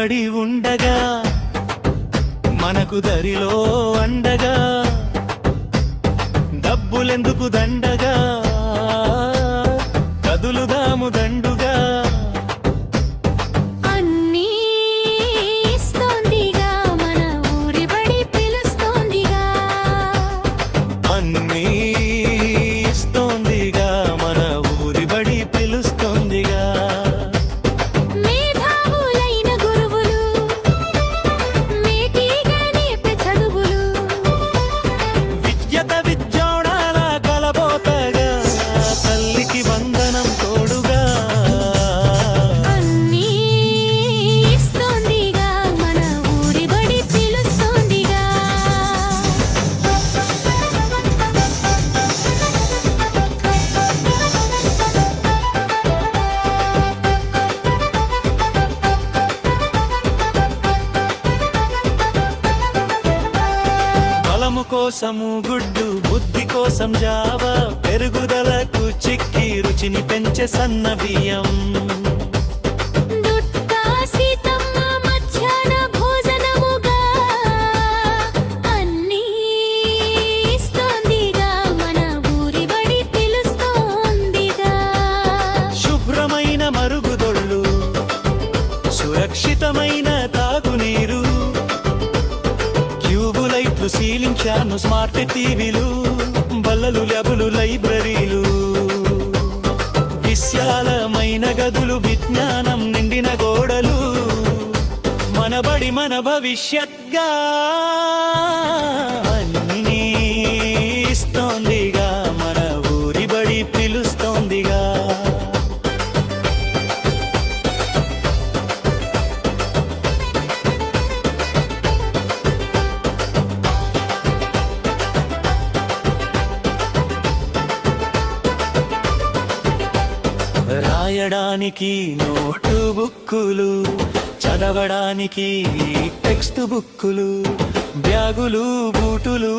బడి ఉండగా మనకు దరిలో అండగా డబ్బులెందుకు దండగా కదులుదాము దండుగా కోసము గుడ్డు బుద్ధి కోసం జావ పెరుగుదలకు చిక్కి రుచిని పెంచే సన్న బియ్యం శుభ్రమైన మరుగుదొడ్లు సురక్షితమైన తాగునీరు సీలింగ్ ఫ్యాను స్మార్ట్ టీవీలు బల్లలు ల్యాబులు లైబ్రరీలు విశాలమైన గదులు విజ్ఞానం నిండిన గోడలు మన బడి మన భవిష్యత్గా అన్నీ ఇస్తోందిగా మన ఊరి బడి పిలుస్తోందిగా రాయడానికి నోటు బుక్కులు చదవడానికి టెక్స్ట్ బుక్కులు బ్యాగులు బూటులు